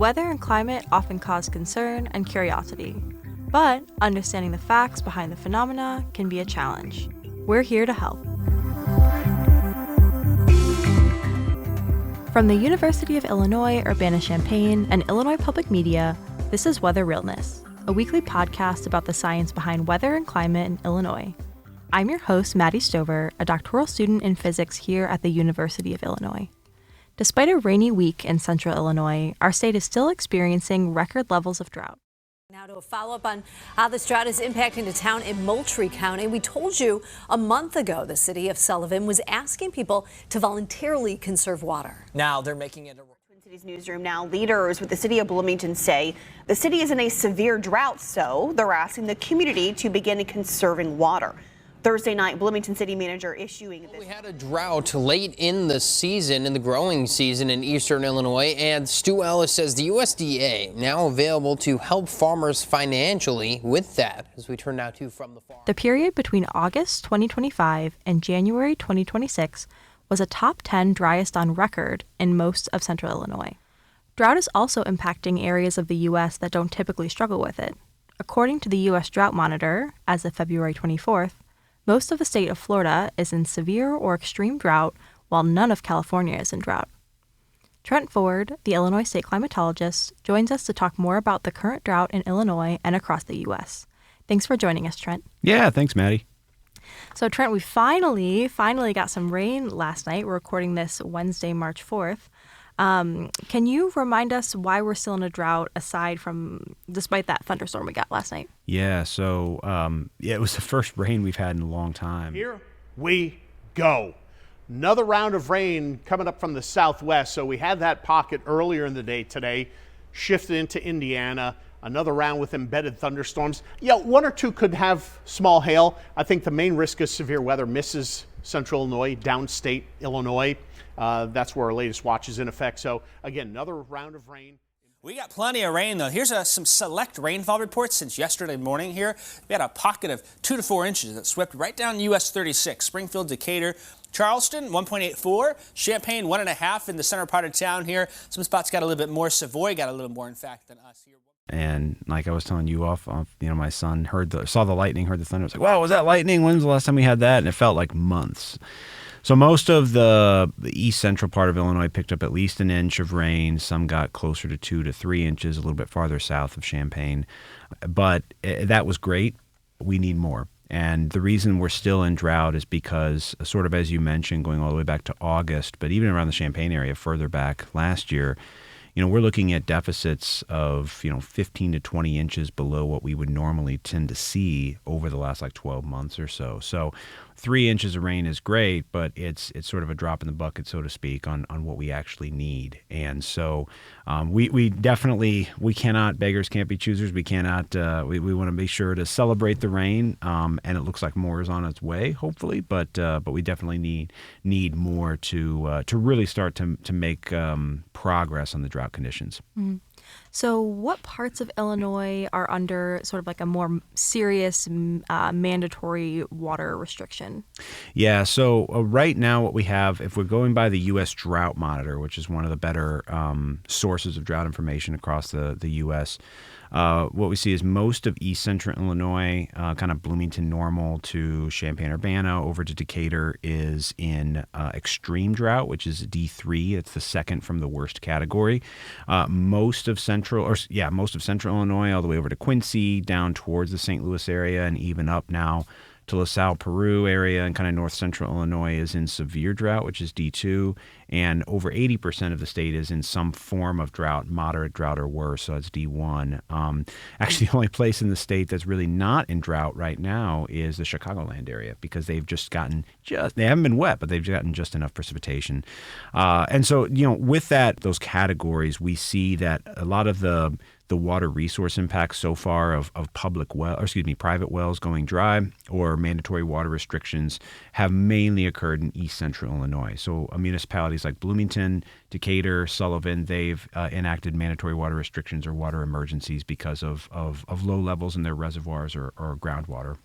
Weather and climate often cause concern and curiosity, but understanding the facts behind the phenomena can be a challenge. We're here to help. From the University of Illinois Urbana-Champaign and Illinois Public Media, this is Weather Realness, a weekly podcast about the science behind weather and climate in Illinois. I'm your host, Maddie Stover, a doctoral student in physics here at the University of Illinois. Despite a rainy week in central Illinois, our state is still experiencing record levels of drought. Now to a follow-up on how this drought is impacting the town in Moultrie County. We told you a month ago the city of Sullivan was asking people to voluntarily conserve water. Now they're making it a Twin Cities newsroom now. Leaders with the city of Bloomington say the city is in a severe drought, so they're asking the community to begin conserving water. Thursday night, Bloomington City manager issuing this. We had a drought late in the season, in the growing season in eastern Illinois, and Stu Ellis says the USDA now available to help farmers financially with that, as we turn now to From the Farm. The period between August 2025 and January 2026 was a top 10 driest on record in most of central Illinois. Drought is also impacting areas of the U.S. that don't typically struggle with it. According to the U.S. Drought Monitor, as of February 24th, most of the state of Florida is in severe or extreme drought, while none of California is in drought. Trent Ford, the Illinois state climatologist, joins us to talk more about the current drought in Illinois and across the U.S. Thanks for joining us, Trent. Yeah, thanks, Maddie. So, Trent, we finally got some rain last night. We're recording this Wednesday, March 4th. Can you remind us why we're still in a drought despite that thunderstorm we got last night? Yeah, so it was the first rain we've had in a long time. Here we go. Another round of rain coming up from the southwest. So we had that pocket earlier in the day today, shifted into Indiana. Another round with embedded thunderstorms. Yeah, one or two could have small hail. I think the main risk of severe weather misses central Illinois, downstate Illinois. That's where our latest watch is in effect. So, again, another round of rain. We got plenty of rain, though. Here's some select rainfall reports since yesterday morning here. We had a pocket of 2 to 4 inches that swept right down US 36, Springfield, Decatur, Charleston, 1.84, Champaign, 1.5 in the center part of town here. Some spots got a little bit more. Savoy got a little more, in fact, than us here. And like I was telling you my son saw the lightning, heard the thunder. I was like, wow, was that lightning? When's the last time we had that? And it felt like months. So most of the east central part of Illinois picked up at least an inch of rain. Some got closer to 2 to 3 inches, a little bit farther south of Champaign. But that was great. We need more. And the reason we're still in drought is because, sort of as you mentioned, going all the way back to August, but even around the Champaign area further back last year, we're looking at deficits of, 15 to 20 inches below what we would normally tend to see over the last 12 months or so. So 3 inches of rain is great, but it's sort of a drop in the bucket, so to speak, on what we actually need. And so we definitely, cannot, beggars can't be choosers. We cannot, we want to be sure to celebrate the rain. And it looks like more is on its way, hopefully, but we definitely need more to really start to make progress on the drought conditions. Mm-hmm. So what parts of Illinois are under sort of a more serious mandatory water restriction? Yeah, so right now what we have, if we're going by the U.S. Drought Monitor, which is one of the better sources of drought information across the U.S., what we see is most of east central Illinois, kind of Bloomington normal to Champaign-Urbana over to Decatur, is in extreme drought, which is D3. It's the second from the worst category. Most of central Illinois, all the way over to Quincy, down towards the St. Louis area, and even up now to LaSalle, Peru area, and kind of north central Illinois is in severe drought, which is D2, and over 80% of the state is in some form of drought, moderate drought or worse, so it's D1. Actually, the only place in the state that's really not in drought right now is the Chicagoland area, because they've just gotten they haven't been wet, but they've gotten just enough precipitation. And so, with those categories, we see that a lot of the water resource impacts so far of private wells going dry or mandatory water restrictions have mainly occurred in east central Illinois. So municipalities like Bloomington, Decatur, Sullivan, they've enacted mandatory water restrictions or water emergencies because of low levels in their reservoirs or groundwater.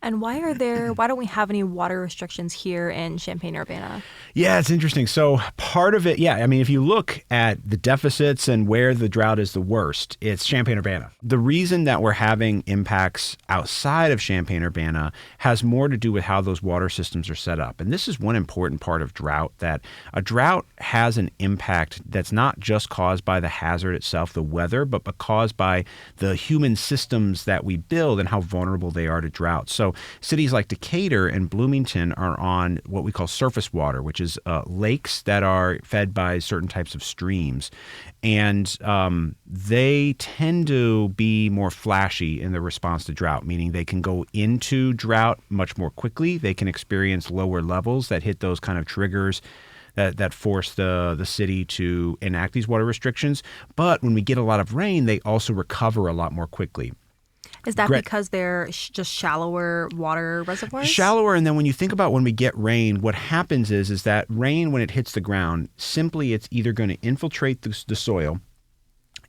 And why don't we have any water restrictions here in Champaign-Urbana? Yeah, it's interesting. So part of it, I mean, if you look at the deficits and where the drought is the worst, it's Champaign-Urbana. The reason that we're having impacts outside of Champaign-Urbana has more to do with how those water systems are set up. And this is one important part of drought, that a drought has an impact that's not just caused by the hazard itself, the weather, but caused by the human systems that we build and how vulnerable they are to drought. So cities like Decatur and Bloomington are on what we call surface water, which is lakes that are fed by certain types of streams. And they tend to be more flashy in their response to drought, meaning they can go into drought much more quickly. They can experience lower levels that hit those kind of triggers that force the city to enact these water restrictions. But when we get a lot of rain, they also recover a lot more quickly. Is that because they're just shallower water reservoirs? Shallower, and then when you think about when we get rain, what happens is that rain, when it hits the ground, simply it's either going to infiltrate the soil,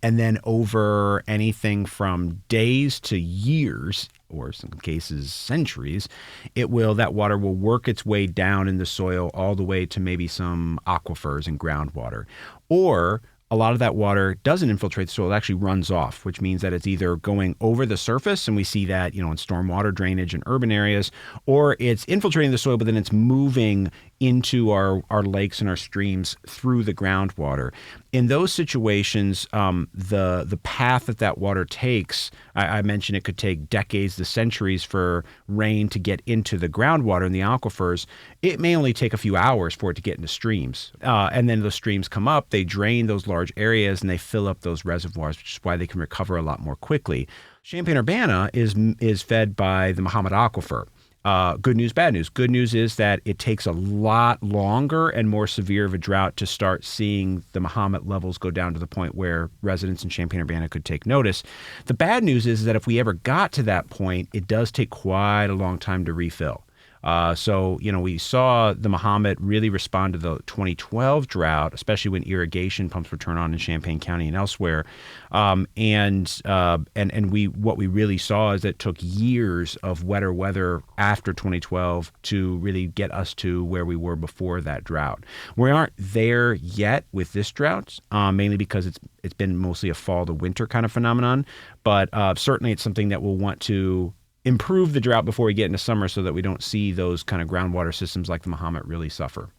and then over anything from days to years, or in some cases centuries, that water will work its way down in the soil all the way to maybe some aquifers and groundwater. Or a lot of that water doesn't infiltrate the soil, it actually runs off, which means that it's either going over the surface, and we see that, in stormwater drainage in urban areas, or it's infiltrating the soil, but then it's moving into our lakes and our streams through the groundwater. In those situations, the path that water takes, I mentioned it could take decades to centuries for rain to get into the groundwater in the aquifers. It may only take a few hours for it to get into streams. And then those streams come up, they drain those large areas, and they fill up those reservoirs, which is why they can recover a lot more quickly. Champaign-Urbana is fed by the Mahomet Aquifer. Good news, bad news. Good news is that it takes a lot longer and more severe of a drought to start seeing the Mahomet levels go down to the point where residents in Champaign-Urbana could take notice. The bad news is that if we ever got to that point, it does take quite a long time to refill. So we saw the Mahomet really respond to the 2012 drought, especially when irrigation pumps were turned on in Champaign County and elsewhere. What we really saw is that it took years of wetter weather after 2012 to really get us to where we were before that drought. We aren't there yet with this drought, mainly because it's been mostly a fall to winter kind of phenomenon. But certainly it's something that we'll want to improve the drought before we get into summer so that we don't see those kind of groundwater systems like the Mahomet really suffer.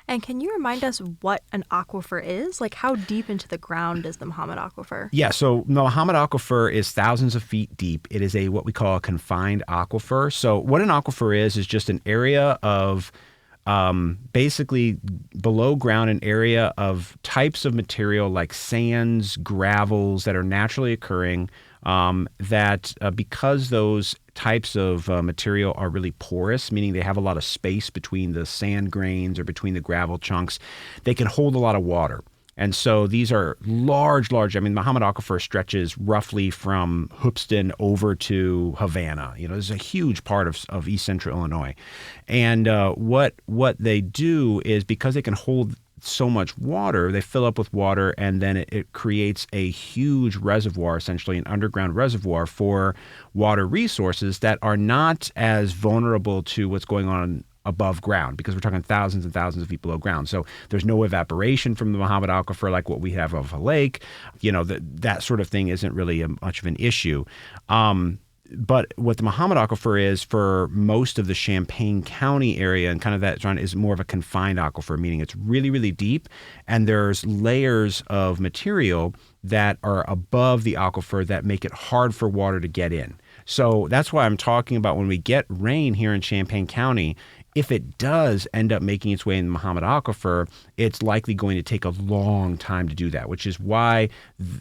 And can you remind us what an aquifer is? Like, how deep into the ground is the Mahomet Aquifer? Yeah, so the Mahomet Aquifer is thousands of feet deep. It is what we call a confined aquifer. So what an aquifer is just an area of basically below ground, an area of types of material like sands, gravels that are naturally occurring, that because those types of material are really porous, meaning they have a lot of space between the sand grains or between the gravel chunks, they can hold a lot of water. And so these are large, I mean, the Mahomet Aquifer stretches roughly from Hoopeston over to Havana. This is a huge part of East Central Illinois. And what they do is, because they can hold so much water, they fill up with water, and then it creates a huge reservoir, essentially an underground reservoir for water resources that are not as vulnerable to what's going on above ground, because we're talking thousands and thousands of feet below ground. So there's no evaporation from the Mahomet Aquifer like what we have of a lake. That sort of thing isn't really much of an issue. But what the Mahomet Aquifer is for most of the Champaign County area and kind of that is more of a confined aquifer, meaning it's really, really deep, and there's layers of material that are above the aquifer that make it hard for water to get in. So that's why I'm talking about when we get rain here in Champaign County, if it does end up making its way in the Mahomet Aquifer, it's likely going to take a long time to do that, which is why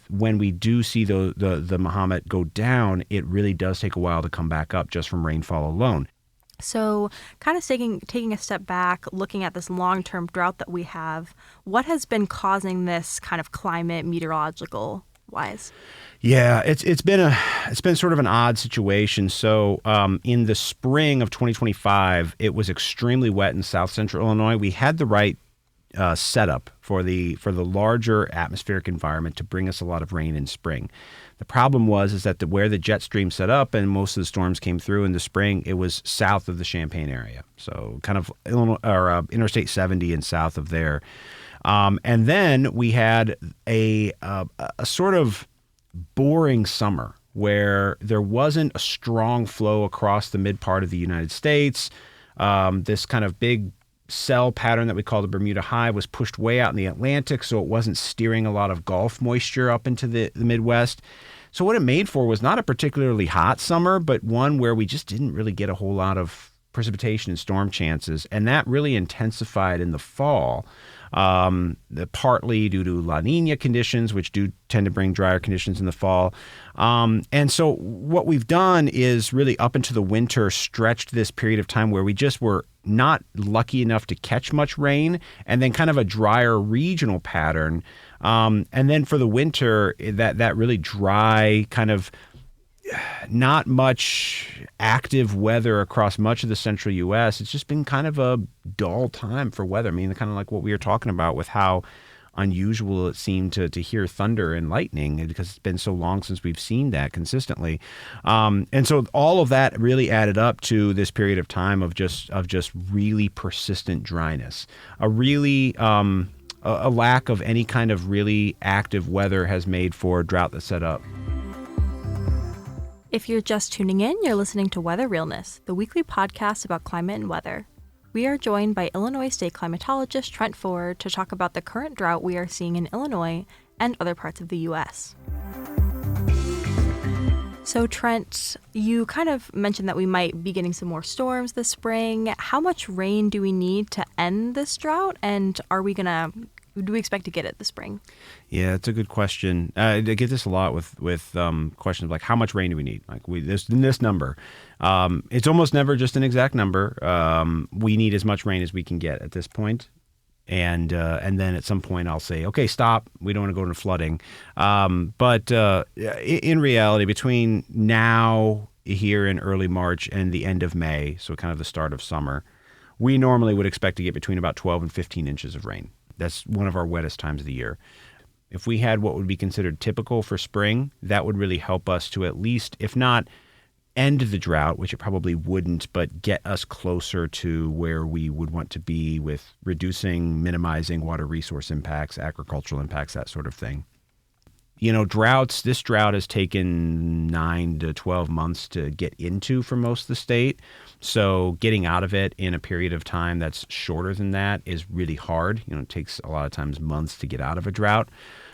when we do see the Mahomet go down, it really does take a while to come back up just from rainfall alone. So kind of taking a step back, looking at this long-term drought that we have, what has been causing this kind of climate meteorological wise? Yeah, it's been sort of an odd situation. So in the spring of 2025, it was extremely wet in South Central Illinois. We had the right setup for the larger atmospheric environment to bring us a lot of rain in spring. The problem is that where the jet stream set up and most of the storms came through in the spring, it was south of the Champaign area, so kind of Illinois, or Interstate 70 and south of there. And then we had a sort of boring summer where there wasn't a strong flow across the mid part of the United States. This kind of big cell pattern that we call the Bermuda High was pushed way out in the Atlantic, so it wasn't steering a lot of Gulf moisture up into the Midwest. So what it made for was not a particularly hot summer, but one where we just didn't really get a whole lot of precipitation and storm chances, and that really intensified in the fall, partly due to La Nina conditions, which do tend to bring drier conditions in the fall. And so what we've done is really up into the winter stretched this period of time where we just were not lucky enough to catch much rain, and then kind of a drier regional pattern. And then for the winter, that really dry kind of not much active weather across much of the central U.S. It's just been kind of a dull time for weather. I mean, kind of like what we were talking about with how unusual it seemed to hear thunder and lightning, because it's been so long since we've seen that consistently. And so all of that really added up to this period of time of just really persistent dryness. A lack of any kind of really active weather has made for drought that set up. If you're just tuning in, you're listening to Weather Realness, the weekly podcast about climate and weather. We are joined by Illinois state climatologist Trent Ford to talk about the current drought we are seeing in Illinois and other parts of the U.S. So Trent, you kind of mentioned that we might be getting some more storms this spring. How much rain do we need to end this drought, and do we expect to get it this spring? Yeah, it's a good question. I get this a lot with questions like how much rain do we need? Like this number. It's almost never just an exact number. We need as much rain as we can get at this point. And then at some point I'll say, okay, stop. We don't want to go into flooding. But in reality, between now here in early March and the end of May, so kind of the start of summer, we normally would expect to get between about 12 and 15 inches of rain. That's one of our wettest times of the year. If we had what would be considered typical for spring, that would really help us to at least, if not end the drought, which it probably wouldn't, but get us closer to where we would want to be with minimizing water resource impacts, agricultural impacts, that sort of thing. You know, this drought has taken 9 to 12 months to get into for most of the state. So getting out of it in a period of time that's shorter than that is really hard. You know, it takes a lot of times months to get out of a drought.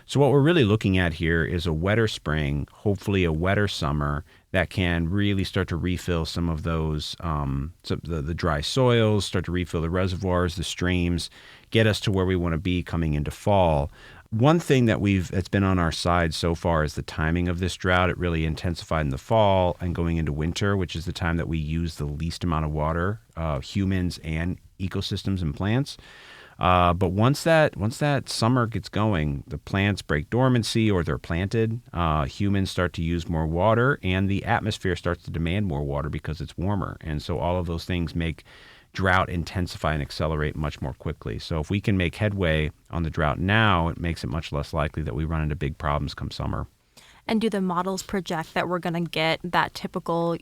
So what we're really looking at here is a wetter spring, hopefully a wetter summer that can really start to refill some of those, the dry soils, start to refill the reservoirs, the streams, get us to where we want to be coming into fall. One thing that's been on our side so far is the timing of this drought. It really intensified in the fall and going into winter, which is the time that we use the least amount of water, humans and ecosystems and plants. But once that summer gets going, the plants break dormancy or they're planted. Humans start to use more water, and the atmosphere starts to demand more water because it's warmer. And so all of those things make drought intensify and accelerate much more quickly. So if we can make headway on the drought now, it makes it much less likely that we run into big problems come summer. And do the models project that we're going to get that typical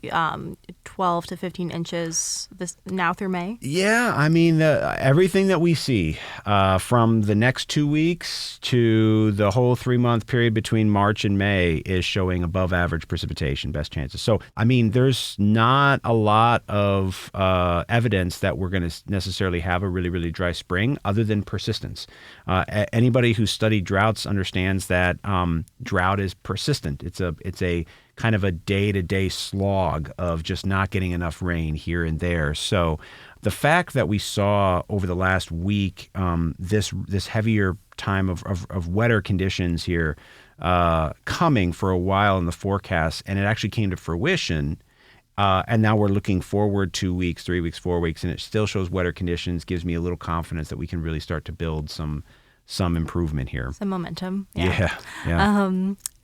12 to 15 inches now through May? Yeah, I mean, everything that we see from the next 2 weeks to the whole 3-month period between March and May is showing above average precipitation, best chances. So, I mean, there's not a lot of evidence that we're going to necessarily have a really, really dry spring other than persistence. Anybody who's studied droughts understands that drought is persistent. It's a kind of a day-to-day slog of just not getting enough rain here and there. So the fact that we saw over the last week this heavier time of wetter conditions here coming for a while in the forecast, and it actually came to fruition, and now we're looking forward 2 weeks, 3 weeks, 4 weeks, and it still shows wetter conditions, gives me a little confidence that we can really start to build some some improvement here. Some momentum. Yeah.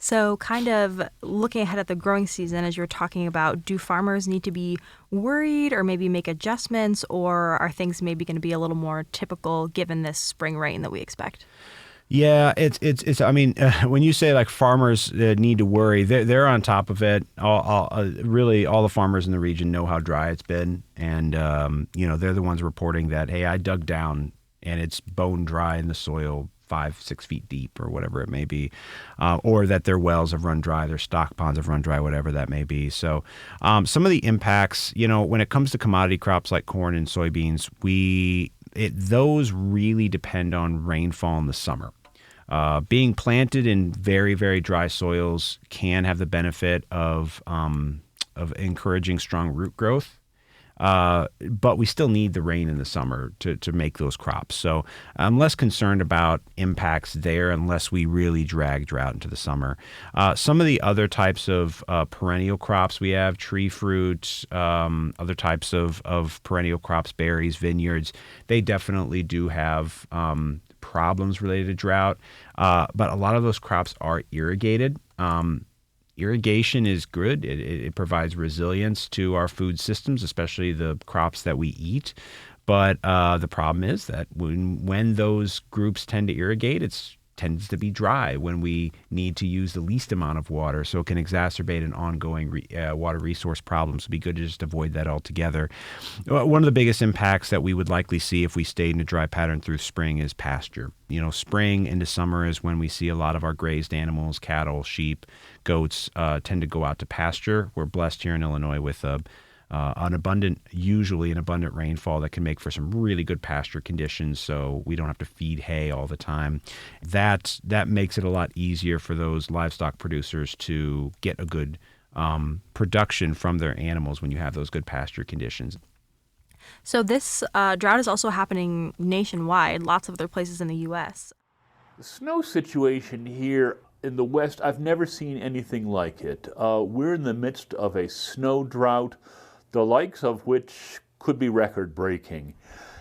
So kind of looking ahead at the growing season, as you were talking about, do farmers need to be worried or maybe make adjustments, or are things maybe going to be a little more typical given this spring rain that we expect? Yeah, it's. I mean, when you say like farmers need to worry, they're on top of it. Really, all the farmers in the region know how dry it's been, and they're the ones reporting that, hey, I dug down and it's bone dry in the soil, 5-6 feet deep or whatever it may be, or that their wells have run dry, their stock ponds have run dry, whatever that may be. So some of the impacts, when it comes to commodity crops like corn and soybeans, those really depend on rainfall in the summer. Being planted in very, very dry soils can have the benefit of encouraging strong root growth. But we still need the rain in the summer to make those crops. So I'm less concerned about impacts there unless we really drag drought into the summer. Some of the other types of perennial crops we have, tree fruit, other types of perennial crops, berries, vineyards, they definitely do have problems related to drought. But a lot of those crops are irrigated. Irrigation is good. It provides resilience to our food systems, especially the crops that we eat. But the problem is that when those groups tend to irrigate, it tends to be dry when we need to use the least amount of water. So it can exacerbate an ongoing water resource problem. So it'd be good to just avoid that altogether. One of the biggest impacts that we would likely see if we stayed in a dry pattern through spring is pasture. Spring into summer is when we see a lot of our grazed animals, cattle, sheep, goats tend to go out to pasture. We're blessed here in Illinois with usually an abundant rainfall that can make for some really good pasture conditions, so we don't have to feed hay all the time. That makes it a lot easier for those livestock producers to get a good production from their animals when you have those good pasture conditions. So this drought is also happening nationwide, lots of other places in the U.S. The snow situation here in the West, I've never seen anything like it. We're in the midst of a snow drought, the likes of which could be record-breaking.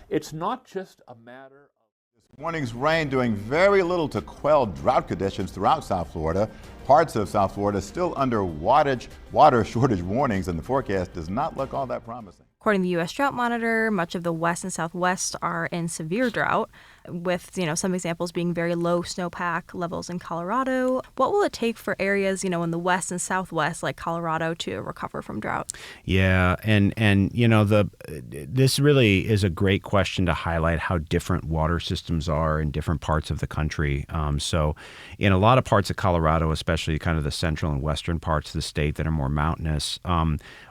It's not just a matter of... This morning's rain doing very little to quell drought conditions throughout South Florida. Parts of South Florida still under water shortage warnings, and the forecast does not look all that promising. According to the U.S. Drought Monitor, much of the West and Southwest are in severe drought, with some examples being very low snowpack levels in Colorado. What will it take for areas, in the West and Southwest like Colorado to recover from drought? Yeah, and this really is a great question to highlight how different water systems are in different parts of the country. So in a lot of parts of Colorado, especially kind of the central and western parts of the state that are more mountainous,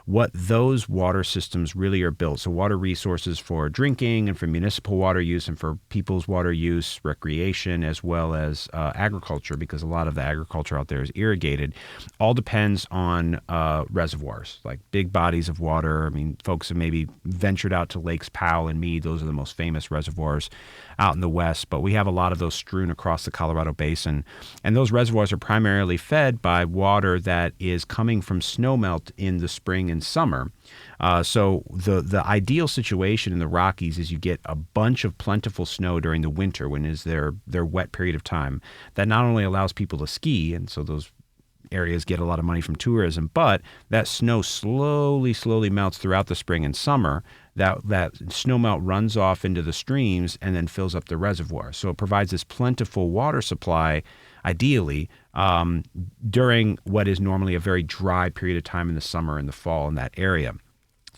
what those water systems really are built. So water resources for drinking and for municipal water use and for people's water use, recreation, as well as agriculture, because a lot of the agriculture out there is irrigated, all depends on reservoirs, like big bodies of water. I mean, folks have maybe ventured out to Lakes Powell and Meade. Those are the most famous reservoirs out in the West, but we have a lot of those strewn across the Colorado Basin. And those reservoirs are primarily fed by water that is coming from snowmelt in the spring and summer. So the ideal situation in the Rockies is you get a bunch of plentiful snow during the winter when is their wet period of time. That not only allows people to ski, and so those areas get a lot of money from tourism, but that snow slowly melts throughout the spring and summer. That snow melt runs off into the streams and then fills up the reservoir. So it provides this plentiful water supply, ideally, during what is normally a very dry period of time in the summer and the fall in that area.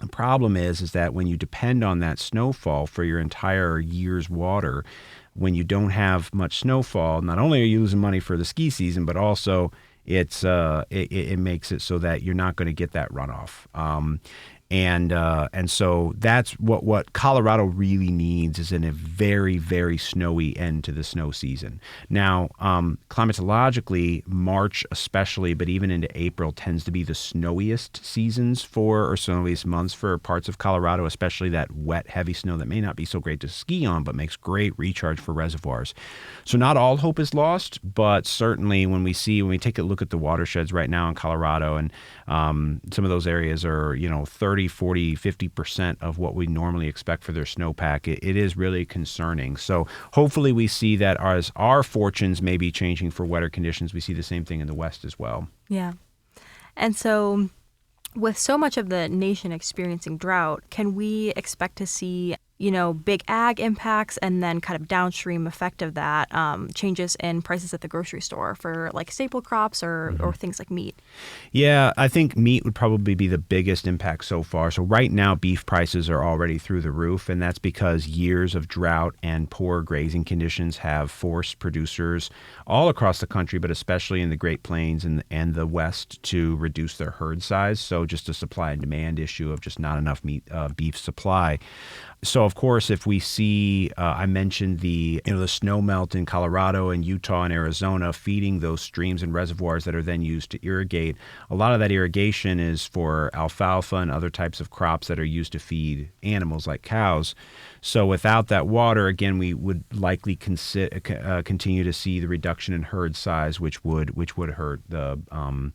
The problem is that when you depend on that snowfall for your entire year's water, when you don't have much snowfall, not only are you losing money for the ski season, but also it makes it so that you're not going to get that runoff. And so that's what Colorado really needs is in a very, very snowy end to the snow season. Now, climatologically, March especially, but even into April, tends to be the snowiest snowiest months for parts of Colorado, especially that wet, heavy snow that may not be so great to ski on, but makes great recharge for reservoirs. So not all hope is lost, but certainly when we take a look at the watersheds right now in Colorado, and some of those areas are 30 50% of what we normally expect for their snowpack. It is really concerning. So hopefully we see that as our fortunes may be changing for wetter conditions, we see the same thing in the West as well. Yeah. And so with so much of the nation experiencing drought, can we expect to see, big ag impacts and then kind of downstream effect of that, changes in prices at the grocery store for like staple crops or things like meat? Yeah, I think meat would probably be the biggest impact so far. So right now, beef prices are already through the roof, and that's because years of drought and poor grazing conditions have forced producers all across the country, but especially in the Great Plains and the West, to reduce their herd size. So just a supply and demand issue of just not enough beef supply. So, of course, if we see, I mentioned the snow melt in Colorado and Utah and Arizona feeding those streams and reservoirs that are then used to irrigate. A lot of that irrigation is for alfalfa and other types of crops that are used to feed animals like cows. So without that water, again, we would likely continue to see the reduction in herd size, which would hurt the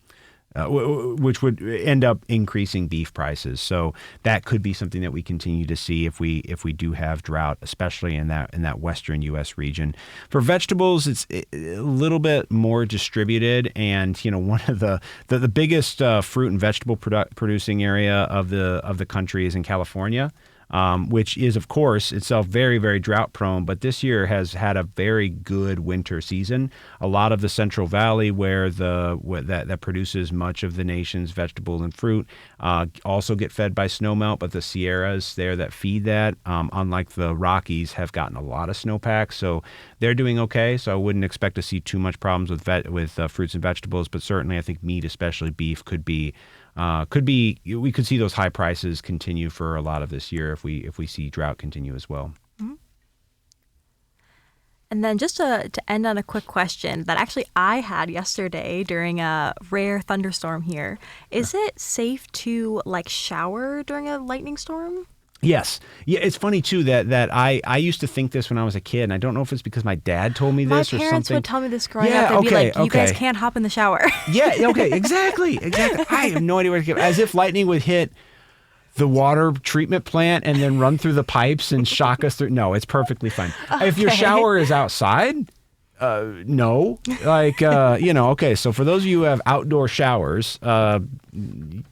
which would end up increasing beef prices. So that could be something that we continue to see if we do have drought, especially in that western U.S. region. For vegetables, it's a little bit more distributed, and one of the biggest fruit and vegetable producing area of the country is in California. Which is, of course, itself very, very drought prone, but this year has had a very good winter season. A lot of the Central Valley, where that produces much of the nation's vegetable and fruit, also get fed by snowmelt, but the Sierras there that feed that, unlike the Rockies, have gotten a lot of snowpack, so they're doing okay. So I wouldn't expect to see too much problems with fruits and vegetables, but certainly I think meat, especially beef, we could see those high prices continue for a lot of this year if we see drought continue as well. Mm-hmm. And then just to end on a quick question that actually I had yesterday during a rare thunderstorm here. Is it safe to shower during a lightning storm? Yes. Yeah, it's funny, too, that I used to think this when I was a kid, and I don't know if it's because my dad told me this or something. My parents would tell me this growing up. They'd be like, you guys can't hop in the shower. Yeah, okay, exactly. I have no idea where to get. As if lightning would hit the water treatment plant and then run through the pipes and shock us through. No, it's perfectly fine. Okay. If your shower is outside, no. Okay, so for those of you who have outdoor showers,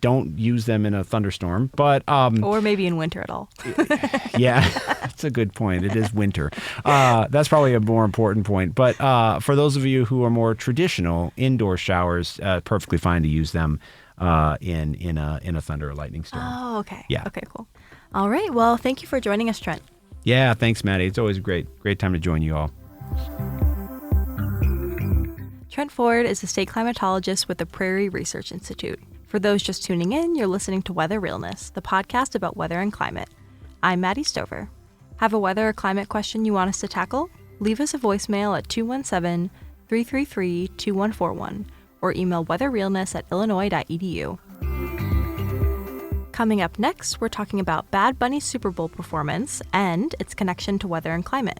don't use them in a thunderstorm, but or maybe in winter at all. Yeah, that's a good point. It is winter. That's probably a more important point. But for those of you who are more traditional indoor showers, perfectly fine to use them in a thunder or lightning storm. Oh, okay. Yeah. Okay, cool. All right. Well, thank you for joining us, Trent. Yeah, thanks, Maddie. It's always a great time to join you all. Trent Ford is a state climatologist with the Prairie Research Institute. For those just tuning in, you're listening to Weather Realness, the podcast about weather and climate. I'm Maddie Stover. Have a weather or climate question you want us to tackle? Leave us a voicemail at 217-333-2141 or email weatherrealness@illinois.edu. Coming up next, we're talking about Bad Bunny's Super Bowl performance and its connection to weather and climate.